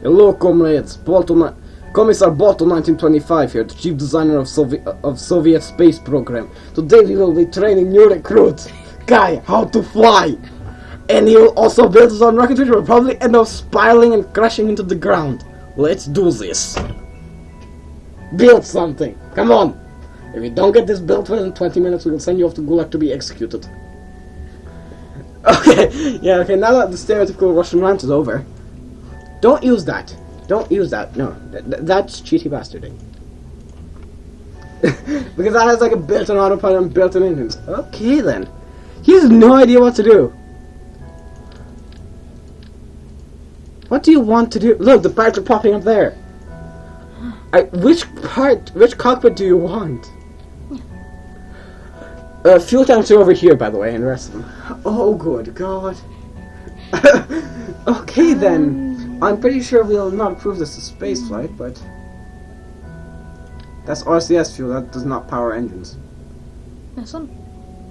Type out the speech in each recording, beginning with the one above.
Hello, comrades. Commissar Bolton 1925 here, the chief designer of Soviet space program. Today we will be training new recruits, Guy, how to fly. And he will also build his own rocket, which will probably end up spiraling and crashing into the ground. Let's do this. Build something. Come on. If you don't get this built within 20 minutes, we will send you off to Gulag to be executed. Okay, yeah, okay, now that the stereotypical Russian rant is over, don't use that. Don't use that. No, that's cheaty bastarding. Because that has like a built-in autopilot and built-in engines. Okay then. He has no idea what to do. What do you want to do? Look, the parts are popping up there. Which cockpit do you want? Fuel tanks are over here, by the way, and the rest of them. Oh, good God. Okay then. I'm pretty sure we'll not prove this to spaceflight, but that's RCS fuel. That does not power engines. This one?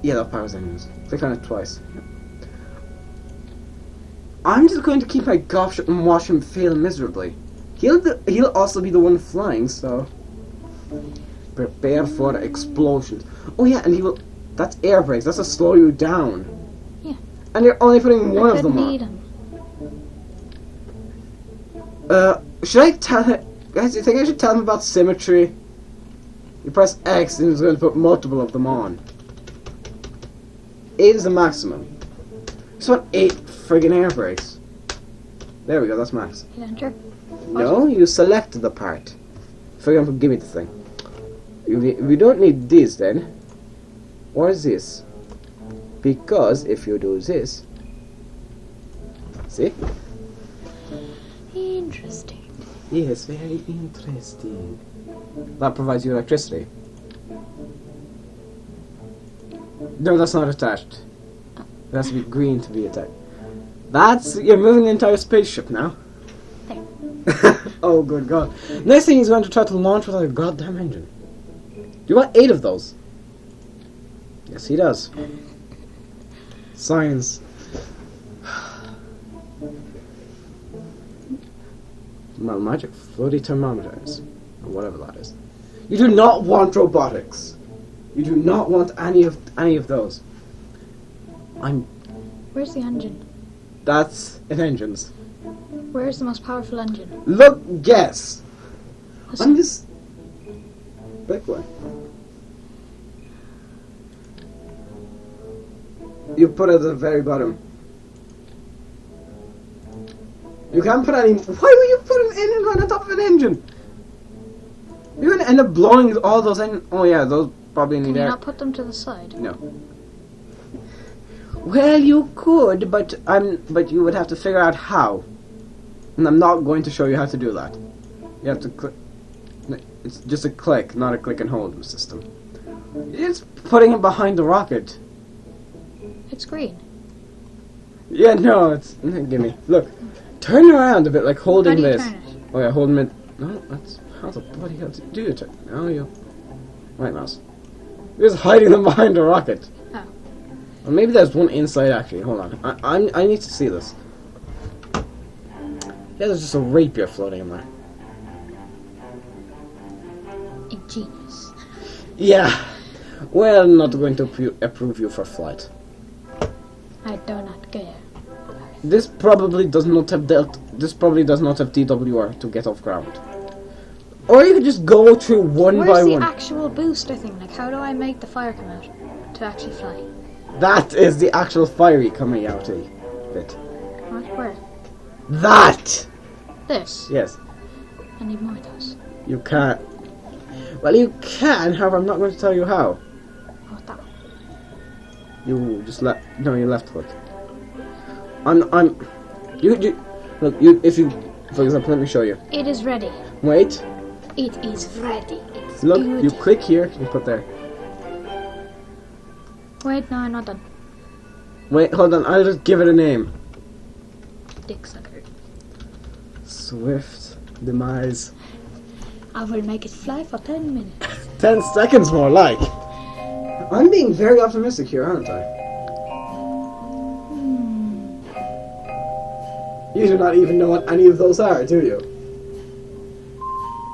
Yeah, that powers engines. Click on it twice. I'm just going to keep my gosh and watch him fail miserably. He'll also be the one flying, so prepare for explosions. Oh yeah, and he will. That's air brakes. That's to slow you down. Yeah. And you're only putting one of them on. Should I tell him? Guys, do you think I should tell him about symmetry? You press X and he's going to put multiple of them on. 8 is the maximum. Just want 8 friggin' air brakes. There we go, that's max. Hit enter. No, you selected the part. For example, give me the thing. We don't need this then. Or this. Because if you do this. See? Interesting. Yes, very interesting. That provides you electricity. No, that's not attached. It has to be green to be attached. You're moving the entire spaceship now. There. Oh, good God. Next thing he's going to try to launch without a goddamn engine. Do you want 8 of those? Yes, he does. Science. Magic floaty thermometers. Or whatever that is. You do not want robotics. You do not want any of those. Where's the engine? That's in engines. Where's the most powerful engine? Look, guess. Listen. I'm just big one. You put it at the very bottom. You can't put any. Why would you put an engine right on top of an engine? You're gonna end up blowing all those engines. Oh yeah, those probably need air. Can you not put them to the side? No. Well, you could, but you would have to figure out how. And I'm not going to show you how to do that. You have to click. It's just a click, not a click and hold system. It's putting it behind the rocket. It's green. Yeah, no, it's. Gimme. Look. Turn around a bit, like holding How do you this. turn it? Oh yeah, holding it. No, that's. How the bloody hell do you turn? Oh, you. Right mouse. You're just hiding them behind the rocket. Oh. Or maybe there's one inside actually. Hold on. I need to see this. Yeah, there's just a rapier floating in there. Ingenious. Yeah. Well, I'm not going to approve you for flight. I do not care. This probably does not have DWR to get off ground. Or you could just go through one by Where's the one. actual booster thing? Like, how do I make the fire come out to actually fly? That is the actual fiery coming out bit. What? Where? That! This? Yes. I need more of those. You can't. Well, you can, however, I'm not going to tell you how. Oh, that one. You just you left click. If you, for example, let me show you. It is ready. Wait. It is ready. It's Look, good. you click here, you put there. Wait, no, I'm not done. Wait, hold on, I'll just give it a name. Dick sucker. Swift demise. I will make it fly for 10 minutes. 10 seconds more like. I'm being very optimistic here, aren't I? You do not even know what any of those are, do you?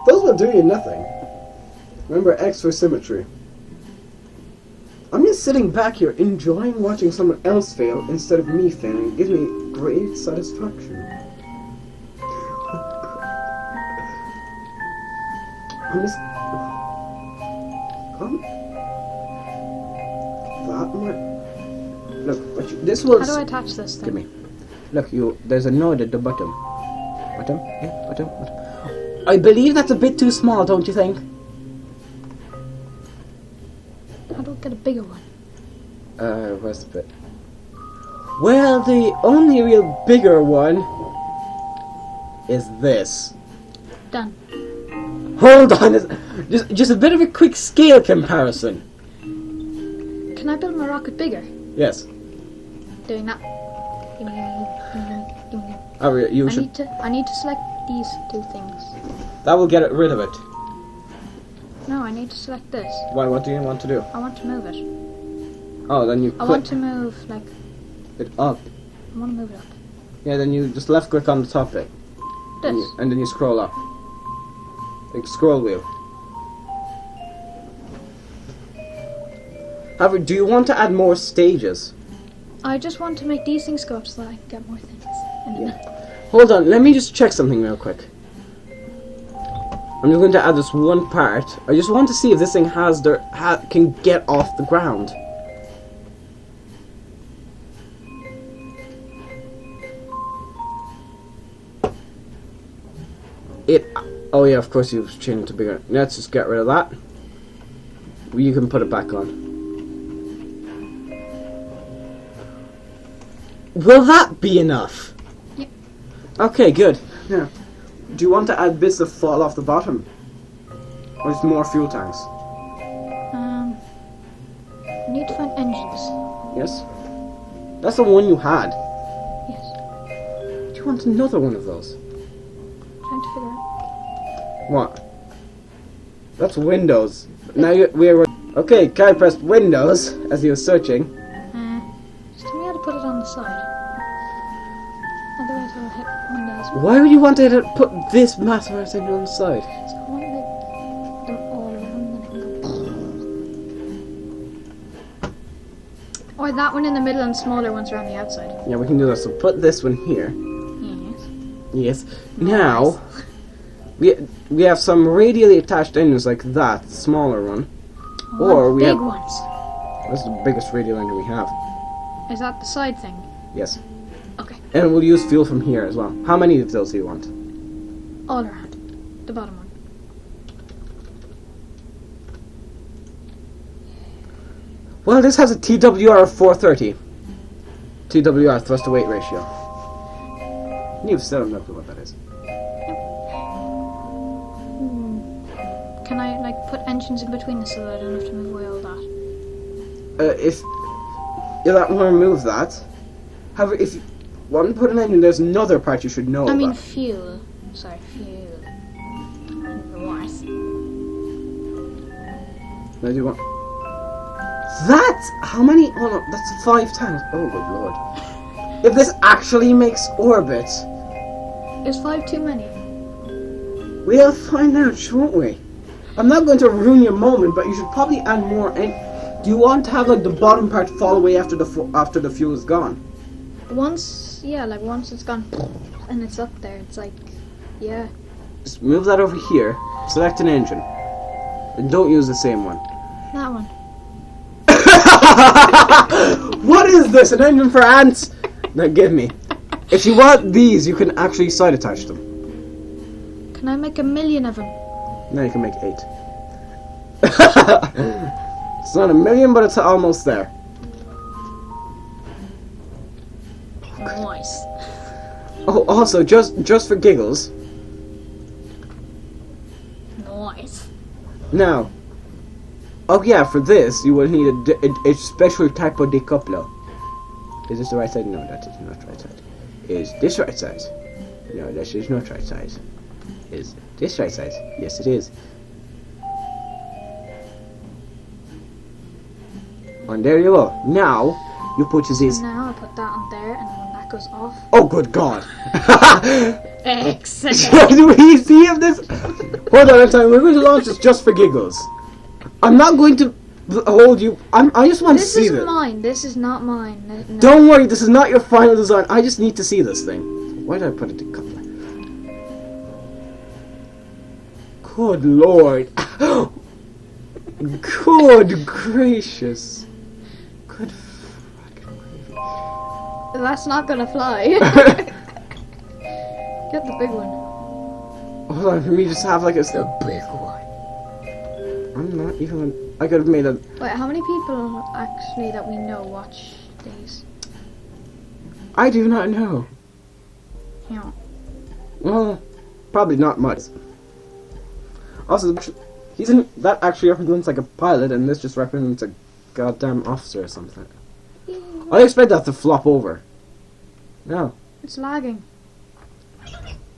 Those will do you nothing. Remember X for symmetry. I'm just sitting back here enjoying watching someone else fail instead of me failing. It gives me great satisfaction. I'm just... That might... Look, this was... How do I attach this thing? Give me. Look, there's a node at the bottom. Bottom? Yeah, bottom. I believe that's a bit too small, don't you think? How do I get a bigger one? Where's the bit? Well, the only real bigger one is this. Done. Hold on, just a bit of a quick scale comparison. Can I build my rocket bigger? Yes. Doing that. Give me. You should. I need to select these two things. That will get rid of it. No, I need to select this. Why? What do you want to do? I want to move it. Oh, then you. I want to move like. It up. I want to move it up. Yeah, then you just left click on the top bit. This. And then you scroll up. Like scroll wheel. However, do you want to add more stages? I just want to make these things go up so that I can get more things. Yeah. Hold on, let me just check something real quick. I'm just going to add this one part. I just want to see if this thing can get off the ground. Oh yeah, of course you've changed it to bigger. Let's just get rid of that. You can put it back on. Will that be enough? Yep. Okay, good. Yeah. Do you want to add bits that fall off the bottom? Or just more fuel tanks? I need to find engines. Yes? That's the one you had. Yes. Do you want another one of those? Trying to figure out. What? That's Windows. Now we're... Okay, Kai pressed Windows as he was searching. Just tell me how to put it on the side. Otherwise I'll hit Windows. Why would you want to put this massive thing on the side? So I want to make them all around and then go. Or that one in the middle and smaller ones around the outside. Yeah, we can do that. So put this one here. Yes. Yes. Now, we have some radially attached engines like that, smaller one. Or we big have... ones. That's the biggest radial engine we have. Is that the side thing? Yes. Okay. And we'll use fuel from here as well. How many of those do you want? All around. The bottom one. Well, this has a TWR of 430. TWR, thrust to weight ratio. You've still have no clue what that is. Can I put engines in between this so that I don't have to move away all that? If you don't want to remove that, however, if you want to put an engine, there's another part you should know about. I mean fuel. Sorry, fuel. Remorse. Now do you want... That's... How many... Oh no, that's 5 times. Oh good lord. If this actually makes orbit... Is 5 too many? We'll find out, shouldn't we? I'm not going to ruin your moment, but you should probably add more. Do you want to have like the bottom part fall away after the fuel is gone? Once it's gone and it's up there, it's like, yeah. Just move that over here. Select an engine, and don't use the same one. That one. What is this? An engine for ants? Now give me. If you want these, you can actually side attach them. Can I make 1,000,000 of them? Now you can make 8. It's not 1,000,000, but it's almost there. Nice. Oh, also, just for giggles. Nice. Now. Oh yeah, for this you will need a special type of decoupler. Is this the right side? No, that is not right side. Is this right side? No, this is not right side. Is this right side? Yes, it is. And there you go. Now, you put this. Now I put that on there, and then when that goes off. Oh, good God. Excellent. Do we see if this... Hold on a time. We're going to launch this just for giggles. I'm not going to hold you. I just want to see this. This is mine. This is not mine. No. Don't worry. This is not your final design. I just need to see this thing. Why did I put it in cutler? Good Lord. Good gracious. Good fucking gravy. That's not gonna fly. Get the big one. Hold on, for me just have like a Big one. I'm not even. I could have made a. Wait, how many people actually that we know watch these? I do not know. Yeah. Well, probably not much. Also, that actually represents like a pilot, and this just represents a goddamn officer or something. I expect that to flop over. No. It's lagging.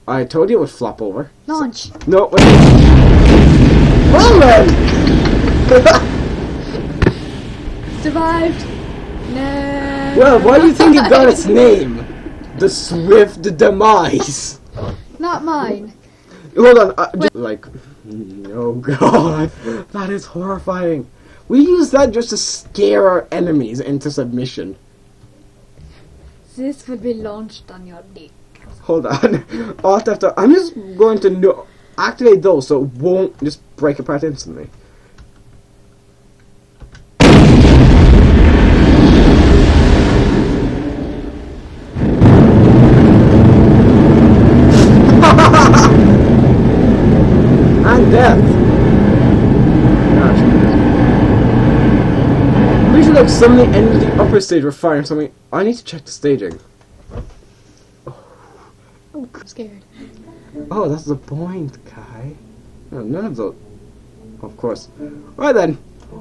I told you it would flop over. Launch. No, wait. Well then! Survived. No. Well, why do you think it got its name? The Swift Demise. Not mine. Hold on, oh god, that is horrifying. We use that just to scare our enemies into submission. This would be launched on your dick. Hold on, I'm just going to activate those so it won't just break apart instantly. And death. Gosh. We should like suddenly end the upper stage we're firing something. I need to check the staging. Oh, I'm scared. Oh, that's the point, Kai. No, none of those. Of course. Right then.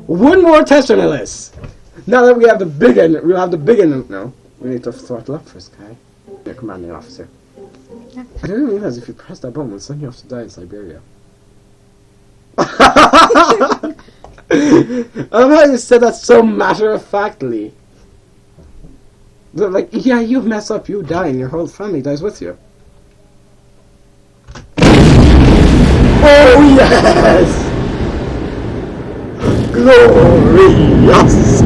One more test on the list. Now that we have the big end, we'll have the big end now. We need to throttle up first, Kai. You're commanding officer. Yeah. I didn't realize if you press that button, it'll send you off to die in Siberia. I love how you said that so matter-of-factly. Like, yeah, you mess up, you die, and your whole family dies with you. Oh, yes! Glorious!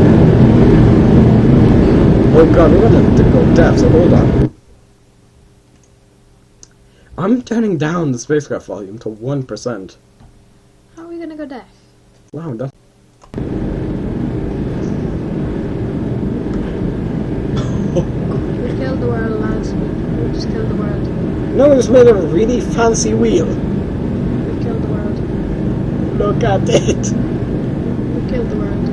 Oh god, we're gonna have to go deaf, so hold on. I'm turning down the spacecraft volume to 1%. How are we gonna go deaf? Wow, that's... We killed the world, lads. We just killed the world. No, we just made a really fancy wheel. We killed the world. Look at it. We killed the world.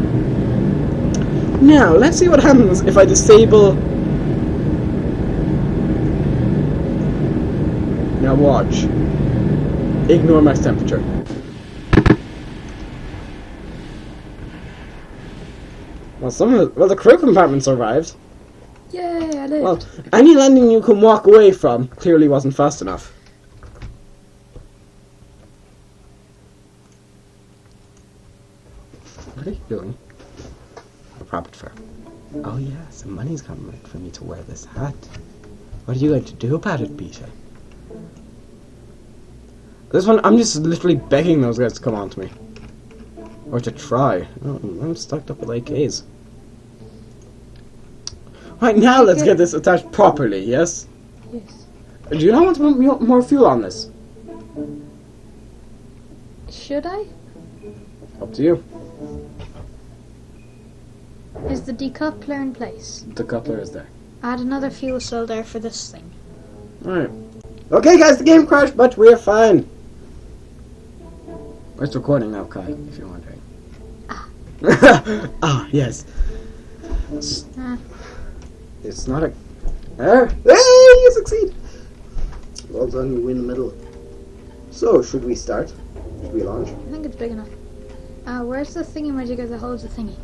Now, let's see what happens if I disable... Now watch. Ignore max temperature. Well, the crew compartment survived. Yay, I lived. Well, any landing you can walk away from clearly wasn't fast enough. What are you doing? A profit fair. Oh yeah, some money's coming for me to wear this hat. What are you going to do about it, Peter? This one, I'm just literally begging those guys to come on to me. Or to try. Oh, I'm stocked up with AKs. Right, now let's get this attached properly, yes? Yes. Do you not want to put more fuel on this? Should I? Up to you. Is the decoupler in place? The coupler is there. Add another fuel cell there for this thing. Alright. Okay guys, the game crashed, but we're fine. It's recording now, Kai, if you're wondering. Ah. Ah, yes. Ah. It's not a... There! Hey, you succeed! Well done, you win the medal. So, should we start? Should we launch? I think it's big enough. Where's the thingy-majigger that holds the thingy?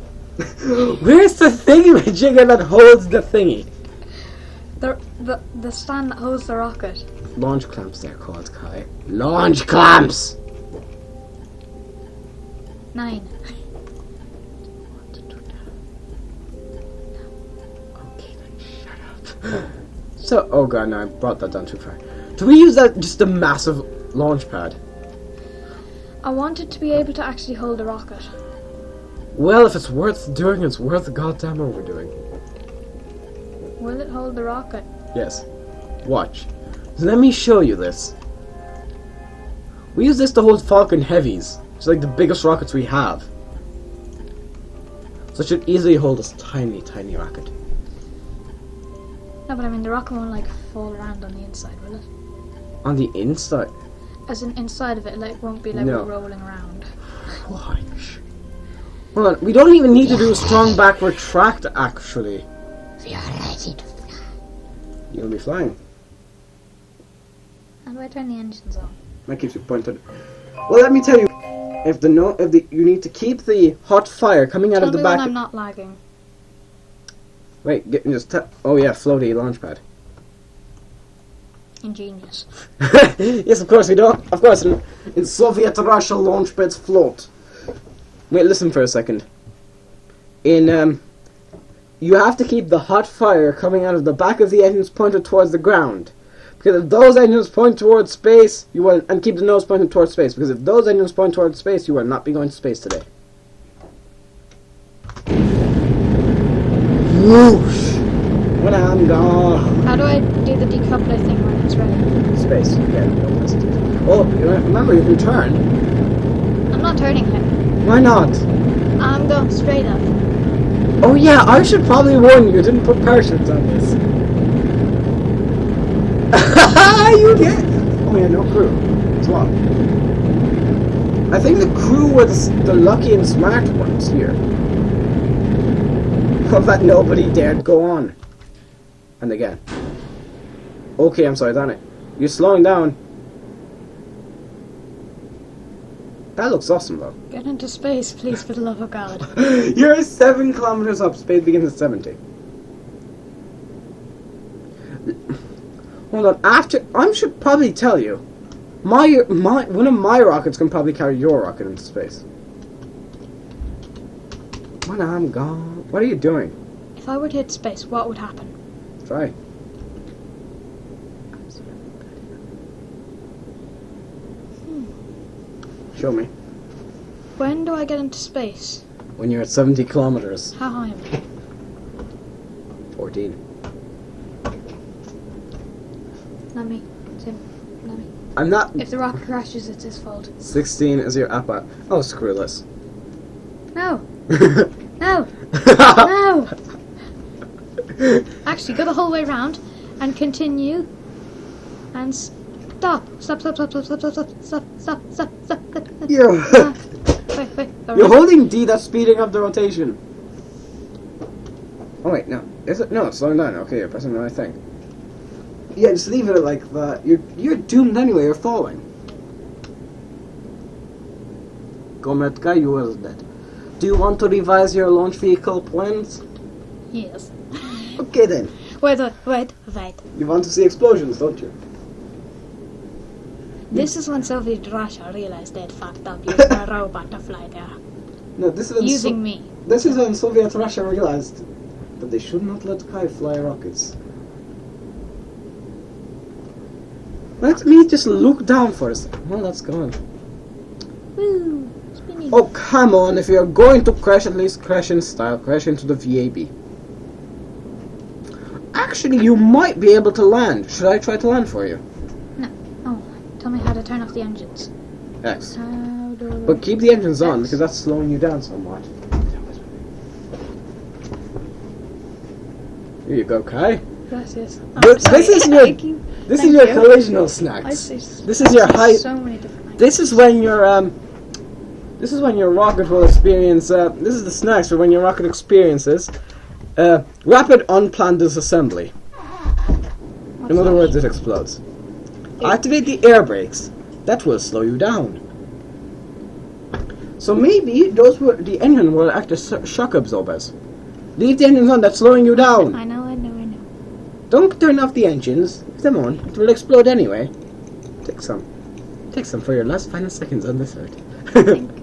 Where's the thingy-majigger that holds the thingy? The stand that holds the rocket. Launch clamps, they're called, Kai. Launch clamps! 9. Okay, then shut up. So, oh god, no, I brought that down too far. Do we use that just a massive launch pad? I want it to be able to actually hold a rocket. Well, if it's worth doing, it's worth the goddamn overdoing. Will it hold the rocket? Yes. Watch. So let me show you this. We use this to hold Falcon Heavies. It's like the biggest rockets we have. So it should easily hold this tiny, tiny rocket. No, but I mean the rocket won't like fall around on the inside, will it? On the inside? As in inside of it, like won't be like No. rolling around. Watch. Hold on, we don't even need to do a strong backward track to actually. We are ready to fly. You'll be flying. How do I turn the engines on? That keeps you pointed. Well, let me tell you, you need to keep the hot fire coming out Tell of the me back. when I'm not lagging. Wait, oh yeah, floaty launch pad. Ingenious. Yes, of course we don't. Of course, in Soviet Russia, launch pads float. Wait, listen for a second. You have to keep the hot fire coming out of the back of the engines pointed towards the ground. Because if those engines point towards space, you will, and keep the nose pointed towards space. Because if those engines point towards space, you will not be going to space today. Whoosh! When I'm gone. How do I do the decoupler thing when it's ready? Space. Yeah, don't press it. Oh, remember you can turn. I'm not turning him. Why not? I'm going straight up. Oh yeah, I should probably warn you. Didn't put parachutes on this. You get. Oh yeah, no crew. Swap. I think the crew was the lucky and smart ones here. That nobody dared go on. And again. Okay, I'm sorry, Danny. You're slowing down. That looks awesome, though. Get into space, please, for the love of God. You're 7 kilometers up. Speed begins at 70. Hold on. I should probably tell you. One of my rockets can probably carry your rocket into space. When I'm gone. What are you doing? If I were to hit space, what would happen? Try. Show me. When do I get into space? When you're at 70 kilometers. How high am I? 14. Not me. Tim. Not me. I'm not. If the rocket crashes, it's his fault. 16 is your upper. Oh, screw this. No. No. No. Actually, go the whole way round and continue. And stop. Stop. Stop. Stop. Stop. Stop. Stop. Stop. Stop. Stop. Stop. Stop. Wait. You're holding D. That's speeding up the rotation. Oh wait, no. Is it? No, it's slowing down. Okay, you're pressing the right thing. Yeah, just leave it like that. You're doomed anyway. You're falling. Gometka, you was dead. Do you want to revise your launch vehicle plans? Yes. Okay then. Wait. You want to see explosions, don't you? This is when Soviet Russia realized they'd fucked up using a robot to fly there. No, this is when Using me. This is when Soviet Russia realized that they should not let Kai fly rockets. Let me just look down for a second. Well, that's gone. Woo! Spinning. Oh, come on. If you're going to crash, at least crash in style. Crash into the VAB. Actually, you might be able to land. Should I try to land for you? No. Oh, tell me how to turn off the engines. X. How do I... But keep the engines on, because that's slowing you down somewhat. Here you go, Kai. Gracias. This is your... This is your collisional I snacks. see. This is your high. So many different. This is when your This is when your rocket will experience. This is the snacks for when your rocket experiences rapid unplanned disassembly. In other words, it explodes. Activate the air brakes. That will slow you down. So maybe the engine will act as shock absorbers. Leave the engines on. That's slowing you down. I know. Don't turn off the engines. Leave them on. It will explode anyway. Take some. Take some for your last final seconds on this earth. Thank you.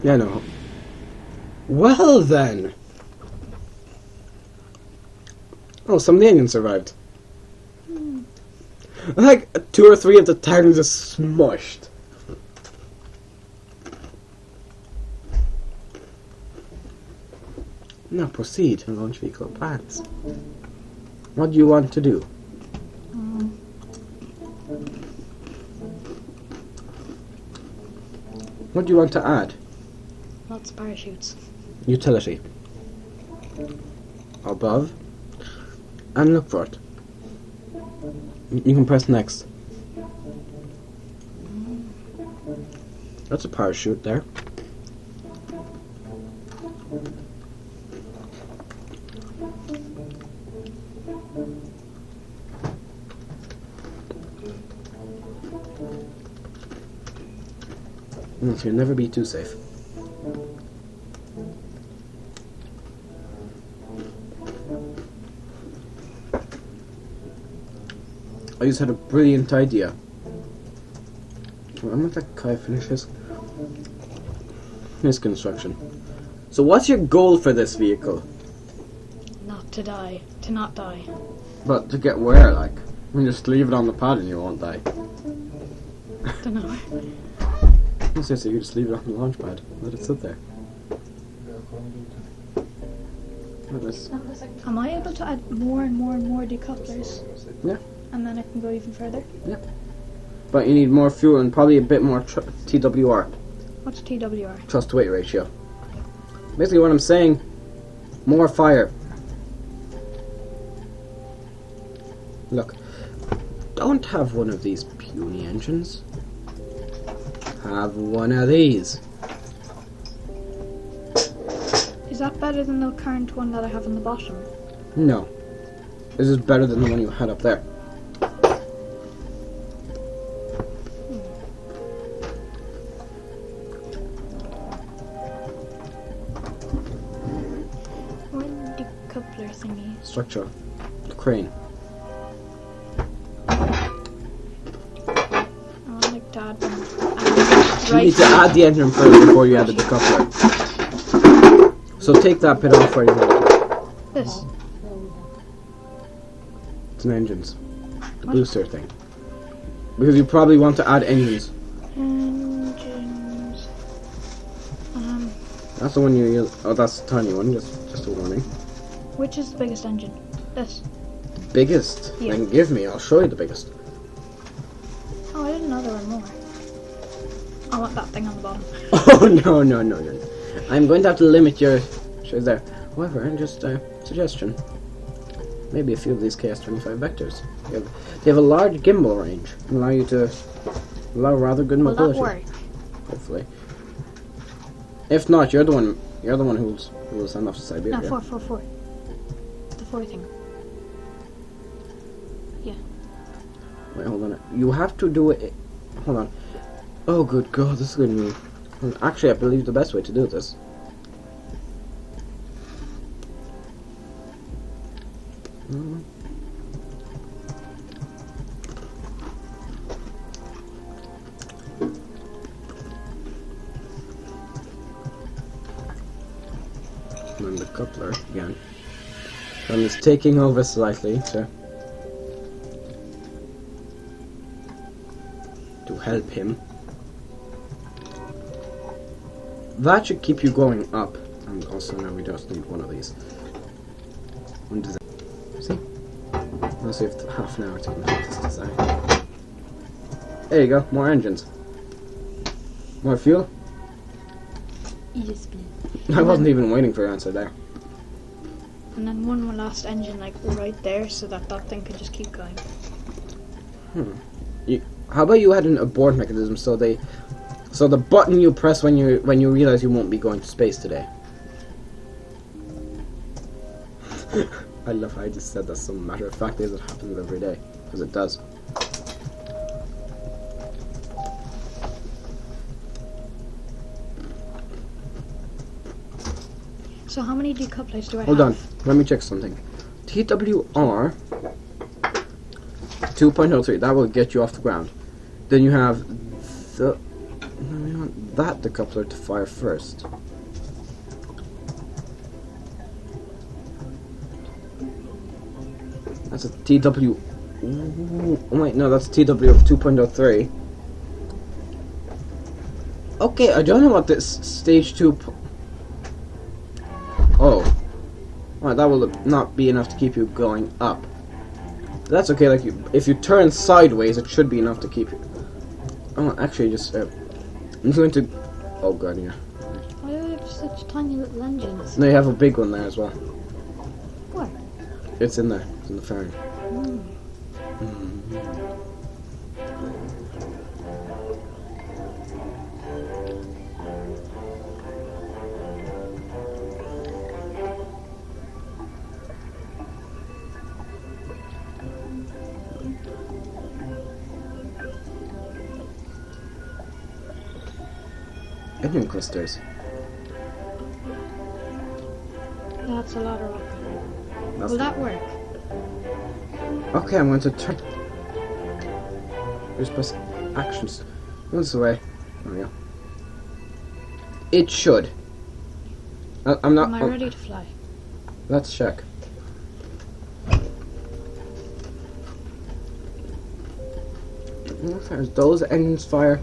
Yeah, no. Well then. Oh, some of the aliens survived. Like 2 or 3 of the titans just smushed. Now proceed and launch vehicle plans. What do you want to do? What do you want to add? Lots of parachutes. Utility. Above. And look for it. You can press next. That's a parachute there. You'll never be too safe. I just had a brilliant idea. I'm gonna let Kai finish his construction. So what's your goal for this vehicle? Not to die. To not die. But to get where, like? You just leave it on the pad and you won't die. Don't know. So you just leave it on the launch pad. Let it sit there. Am I able to add more and more and more decouplers? Yeah. And then I can go even further? Yeah. But you need more fuel and probably a bit more TWR. What's TWR? Trust to weight ratio. Basically what I'm saying, more fire. Look, don't have one of these puny engines. Have one of these. Is that better than the current one that I have on the bottom? No. This is better than the one you had up there. One decoupler thingy. Structure. Crane. I want like to add one. You need to add the engine first before you add the decoupler. So take that bit off where you want it. This. It's an engines. The What? booster thing. Because you probably want to add engines. Engines. That's the one you use. Oh, that's the tiny one. Just a warning. Which is the biggest engine? This. The biggest. Yeah. Then give me. I'll show you the biggest. Oh, I didn't know there were more. I want that thing on the bottom. Oh no. I'm going to have to limit your shows there. However, just a suggestion. Maybe a few of these KS25 vectors. They have a large gimbal range and allow you to allow rather good Will mobility. that work? Hopefully. If not, you're the one who will send off to Siberia. No, 4. The 4 thing. Yeah. Wait, hold on. You have to do it. Hold on. Oh, good God, this is going to be. Actually, I believe the best way to do this. And the coupler again. I'm just taking over slightly to help him. That should keep you going up. And also now we just need one of these. One design. See? Let's see if half an hour to complete this design. There you go, more engines. More fuel? ESP. I wasn't even waiting for your answer there. And then one last engine like right there so that thing could just keep going. How about you had an abort mechanism so the button you press when you realize you won't be going to space today. I love how I just said that some matter of fact is it happens every day. Because it does. So how many decouplers do I Hold have? on, let me check something. TWR 2.03, that will get you off the ground. Then you have that decoupler to fire first. That's a TW. Ooh, oh wait, no, that's TW of 2.03. Okay, I don't know what this stage 2. Oh. Well, that will not be enough to keep you going up. That's okay, like, if you turn sideways, it should be enough to keep you. Oh, actually, just, I'm going to. Oh god, yeah. Why do we have such tiny little engines? No, you have a big one there as well. Where? It's in there. It's in the fairing. Engine clusters. That's a lot of rock. That's Will that work? Okay, I'm going to turn. Just press actions. This way. There we go. It should. I'm not. Am I ready to fly? Let's check. Those engines fire.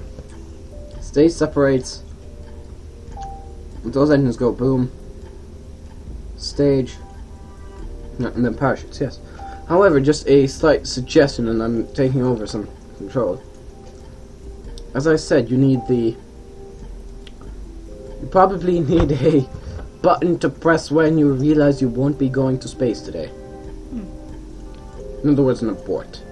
Stage separates. Those engines go boom. Stage. No, and then parachutes, yes. However, just a slight suggestion, and I'm taking over some control. As I said, you need the. You probably need a button to press when you realize you won't be going to space today. In other words, an abort.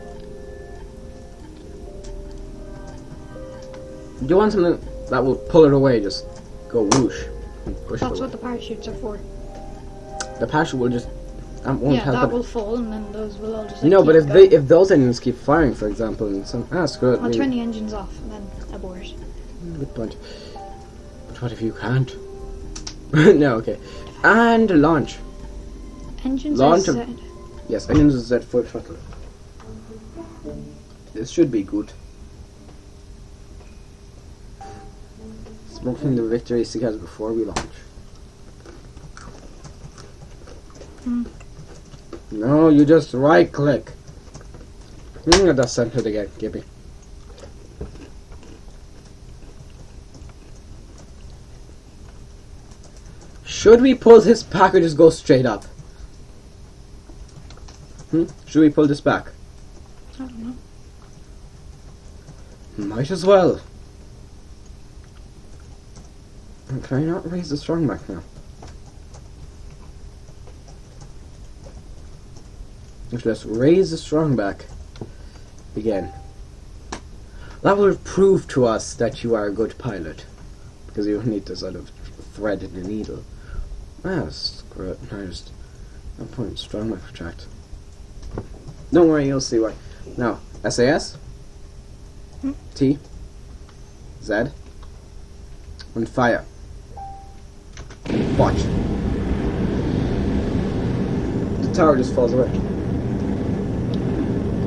Do you want something that will pull it away? Just go whoosh. And push That's it what away. the parachutes are for. The parachute will just. Won't Yeah, help that it. will fall, and then those will all just. Like, No, keep but going. if those engines keep firing, for example, and some screw it. I'll turn the engines off and then abort. Good point. But what if you can't? No, okay. And launch. Engines Launch are of- set. Yes, engines is at full throttle. This should be good. Smoking the victory cigarettes before we launch. No, you just right click. That's centered again, Gibby. Should we pull this back or just go straight up? Should we pull this back? I don't know. Might as well. Can I not raise the strong back now? Let's raise the strong back again. That will prove to us that you are a good pilot, because you need to sort of thread the needle. Screw it. I just no point. Strong back retract. Don't worry, you'll see why. Now, SAS, T, Z, and fire. Watch. The tower just falls away.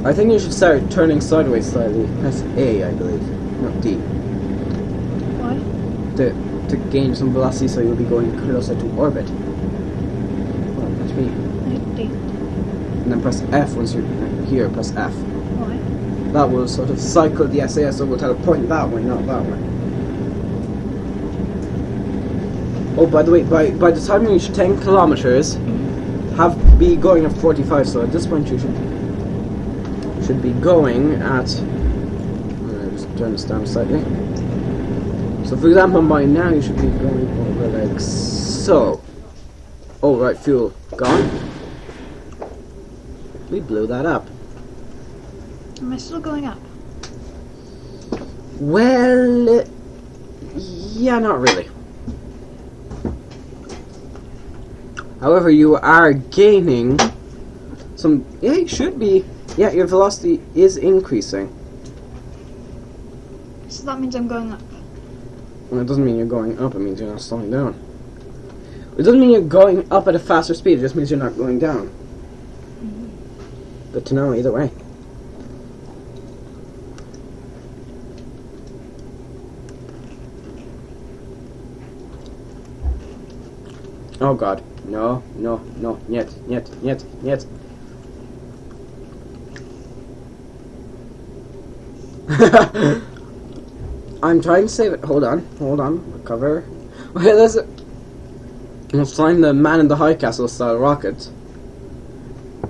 I think you should start turning sideways slightly. Press A, I believe. Not D. Why? To gain some velocity so you'll be going closer to orbit. Well, that's me. I did. And then press F once you're here, press F. Why? That will sort of cycle the SAS over to point that way, not that way. Oh, by the way, by the time you reach 10 kilometers, be going at 45, so at this point you should be going at. Just turn this down slightly. So, for example, by now you should be going over like so. Oh, right, fuel gone. We blew that up. Am I still going up? Well, yeah, not really. However, you are gaining some. Yeah, you should be. Yeah, your velocity is increasing. So that means I'm going up. Well, it doesn't mean you're going up, it means you're not slowing down. It doesn't mean you're going up at a faster speed, it just means you're not going down. Good to know either way. Oh god. No, no, no. Niet, niet, niet, niet. I'm trying to save it. Hold on, hold on. Recover. Okay, there's it. Let's find the man in the high castle style rocket.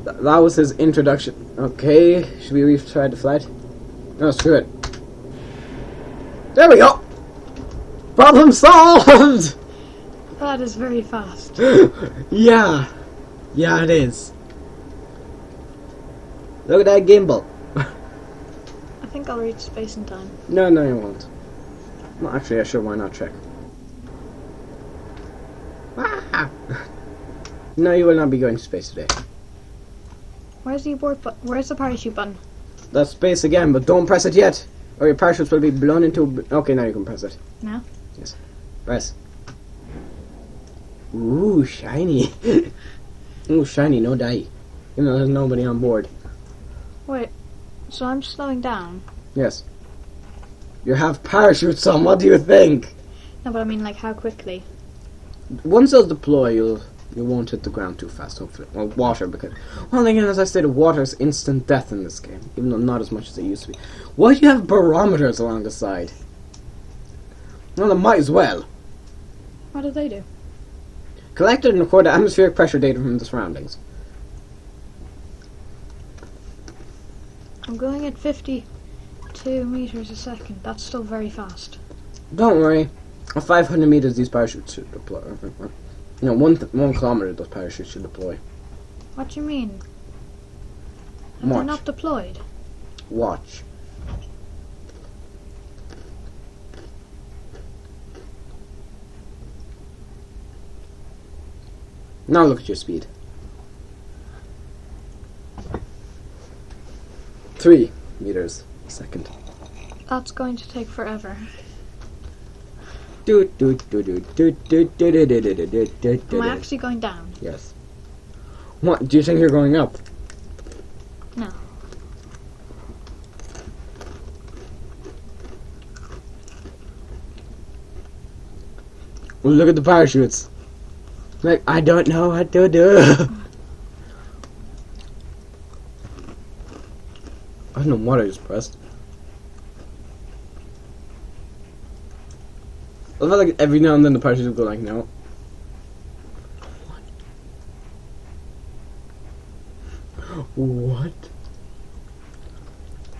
That was his introduction. Okay, should we retry the flight? No, screw it. There we go! Problem solved! That is very fast. Yeah. Yeah, it is. Look at that gimbal. I think I'll reach space in time. No, no, you won't. Well, actually, sure, why not check? Ah! No, you will not be going to space today. Where's the abort button? Where's the parachute button? That's space again, but don't press it yet, or your parachutes will be blown into... Okay, now you can press it. Now? Yes. Press. Ooh, shiny. Ooh, shiny, no die. Even though there's nobody on board. Wait, so I'm slowing down? Yes. You have parachutes on, what do you think? No, but I mean, like, how quickly? Once those deploy, you won't hit the ground too fast, hopefully. Well, water, because... Well, again, as I stated, water is instant death in this game, even though not as much as it used to be. Why do you have barometers along the side? Well, they might as well. What do they do? Collected and recorded atmospheric pressure data from the surroundings. I'm going at 52 meters a second. That's still very fast. Don't worry. At 500 meters, these parachutes should deploy. No, 1 kilometer, those parachutes should deploy. What do you mean? And they're Watch. not deployed? Watch. Now look at your speed. 3 meters a second. That's going to take forever. Do do do do do do do do do do do do do Am I do. actually going down? Yes. What? Do you think you're going up? No. Well, look at the parachutes. Like, I don't know what to do. I don't know what I just pressed. I feel like every now and then the parachutes will go like, no. What?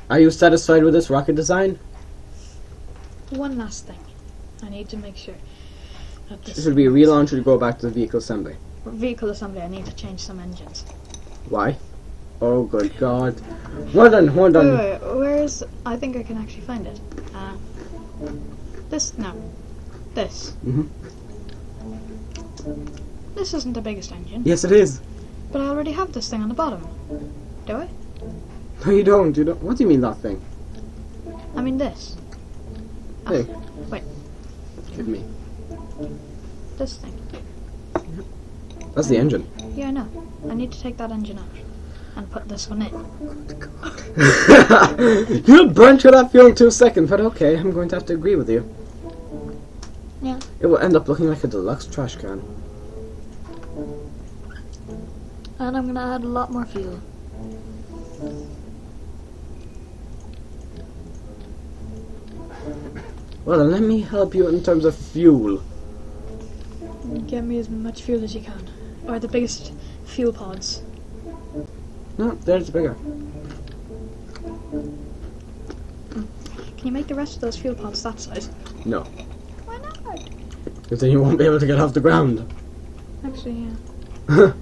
Are you satisfied with this rocket design? One last thing. I need to make sure that this Should we relaunch or go back to the vehicle assembly? vehicle assembly, I need to change some engines. Why? Oh, good God. Well done, well done. Wait, where is... I think I can actually find it. This? No. This. Mhm. This isn't the biggest engine. Yes, it is. But I already have this thing on the bottom. Do I? No, you don't. You don't. What do you mean that thing? I mean this. Hey. Wait. Give me. This thing. That's the engine. Yeah, I know. I need to take that engine out and put this one in. You'll burn through that fuel in 2 seconds, but okay, I'm going to have to agree with you. Yeah. It will end up looking like a deluxe trash can. And I'm gonna add a lot more fuel. Well, then let me help you in terms of fuel. Get me as much fuel as you can. Or the biggest fuel pods. No, there's bigger. Can you make the rest of those fuel pods that size? No, Why not? because then you won't be able to get off the ground. Actually, yeah.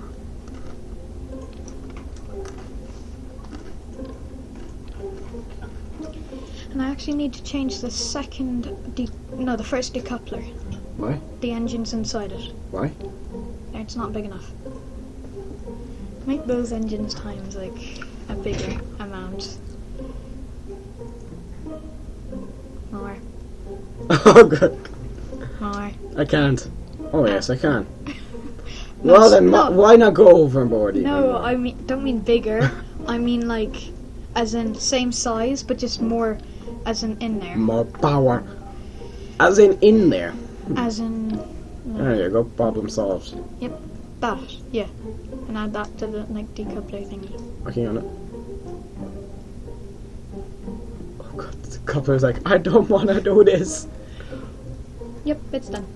And I actually need to change the the first decoupler. Why? The engine's inside it. Why? It's not big enough. Make those engines times like a bigger amount. More. Oh, good. More. I can't. Oh, yes, I can. No, Well, then, no. why not go overboard even? No, I don't mean bigger. I mean like, as in same size, but just more, as in there. More power. As in there. As in, There you go, problem solved. Yep, that, yeah. And add that to the like decoupler thingy. Okay, on it. Oh god, the coupler's like, I don't wanna do this. Yep, it's done.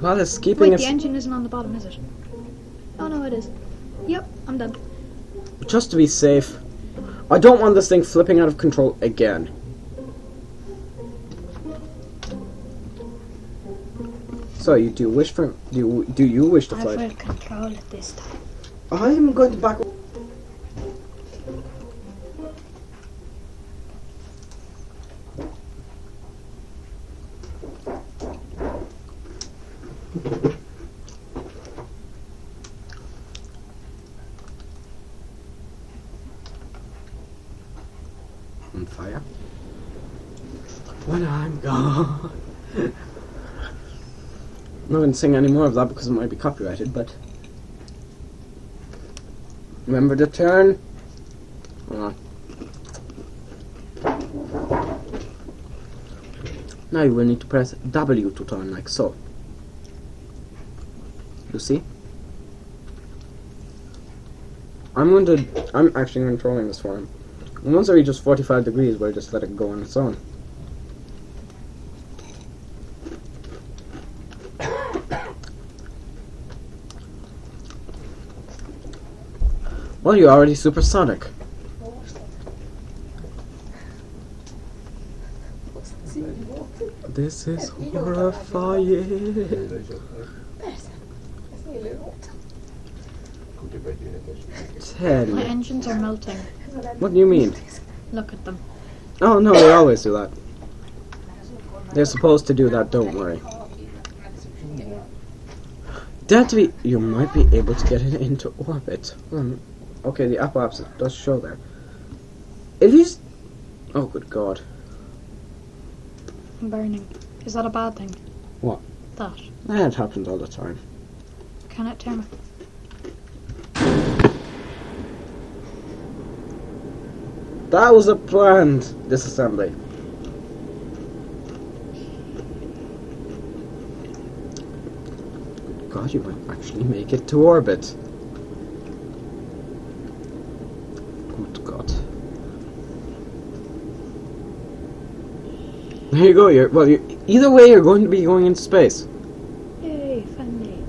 Well, it's keeping Wait, us. the engine isn't on the bottom, is it? Oh no, it is. Yep, I'm done. Just to be safe. I don't want this thing flipping out of control again. So, do you wish to I fly? will control it this time. I'm going to back. On fire. When I'm gone. I'm not going to sing any more of that because it might be copyrighted, but remember to turn. Hold on. Now you will need to press W to turn, like so. You see? I'm actually controlling this for him. And once I reach just 45 degrees, we'll just let it go on its own. Well, you're already supersonic. This is horrifying. My engines are melting. What do you mean? Look at them. Oh no, they always do that. They're supposed to do that, don't worry. You might be able to get it into orbit. Okay, the apoapsis does show there. It is... Oh, good God. I'm burning. Is that a bad thing? What? That. That happens all the time. Can it turn? That was a planned disassembly. Good God, you might actually make it to orbit. Good God. There you go. Either way, you're going to be going into space. Yay, finally.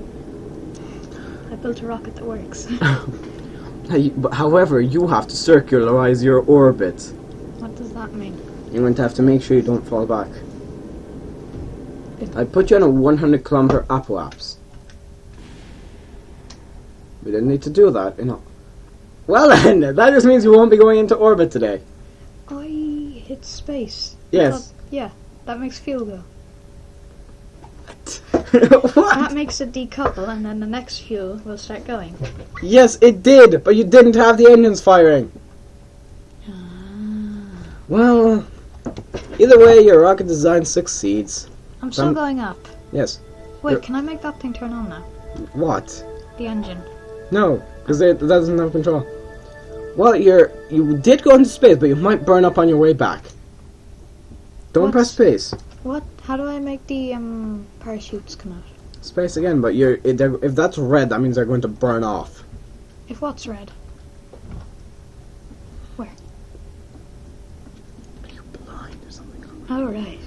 I built a rocket that works. However, you have to circularize your orbit. What does that mean? You're going to have to make sure you don't fall back. I put you on a 100 kilometer apoapse. We didn't need to do that, you know. Well then, that just means we won't be going into orbit today. I hit space. Yes. Yeah, that makes fuel go. What? That makes it decouple, and then the next fuel will start going. Yes, it did, but you didn't have the engines firing. Well, either way, your rocket design succeeds. I'm still going up. Yes. Wait, can I make that thing turn on now? What? The engine. No, because that doesn't have control. Well, you did go into space, but you might burn up on your way back. Don't press space. What? How do I make the parachutes come out? Space again, but if that's red, that means they're going to burn off. If what's red? Where? Are you blind or something? Oh, right.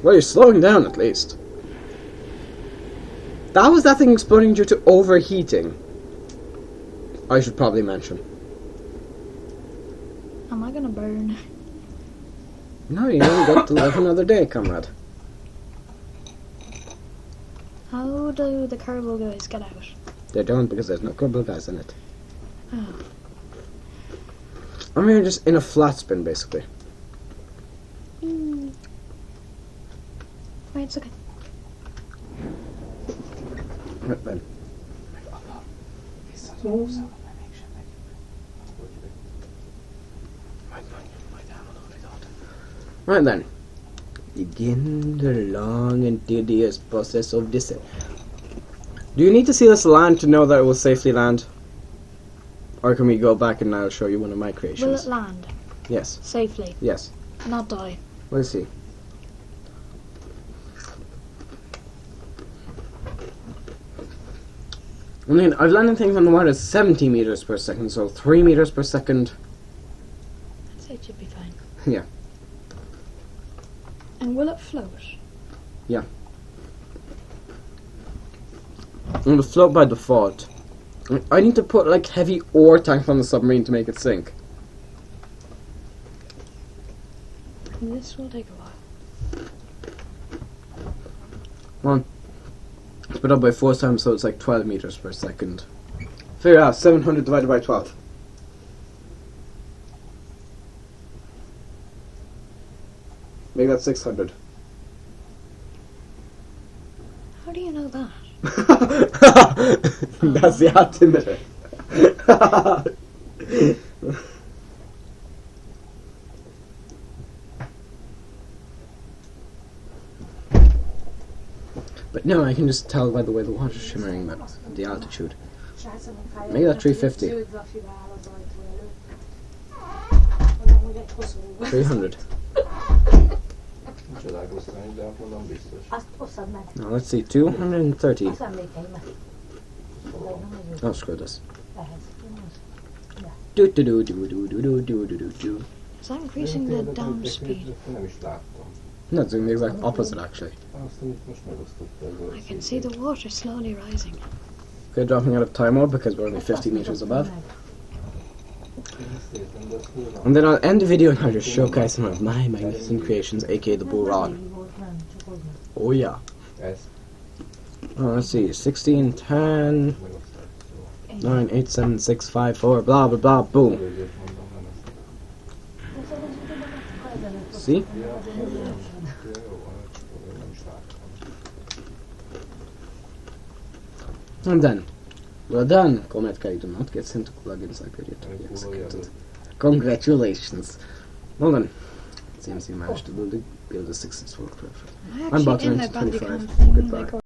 Well, you're slowing down at least. That was that thing exploding due to overheating. I should probably mention. Am I gonna burn? No, you only got to live another day, comrade. How do the Kerbal guys get out? They don't, because there's no Kerbal guys in it. Oh. I'm here just in a flat spin, basically. Wait, it's okay. Right then. Right then. Begin the long and tedious process of descent. Do you need to see this land to know that it will safely land? Or can we go back and I'll show you one of my Will creations? it land Yes. safely? Yes. Not die? We'll see. I mean, I've landed things on the water 70 meters per second, so 3 meters per second. I'd say it should be fine. Yeah. And will it float? Yeah. It'll float by default. I need to put like heavy ore tanks on the submarine to make it sink. And this will take a while. Come on. Split up by 4 times, so it's like 12 meters per second. Figure out 700 divided by 12. Make that 600. How do you know that? That's the altimeter. But no, I can just tell by the way the water's shimmering that the altitude. Make that 350. 300. No, let's see, 230. Oh, screw this. Do do do do do do do do do do. Is that increasing the down speed? No, it's doing the exact opposite actually. I can see the water slowly rising. Okay, dropping out of time mode because we're only 50 meters above. And then I'll end the video and I'll just showcase some of my magnificent creations, aka the bull rod. Oh yeah. Let's see, 16, 10, 9, 8, 7, 6, 5, 4, blah blah blah, boom. See? And then, well done, Comet Guy, do not get sent to plugins like that yet to be executed. Congratulations. Well done. Seems you managed to build a successful craft. I'm I actually about in the 25. Bandicam thing, Goodbye. like,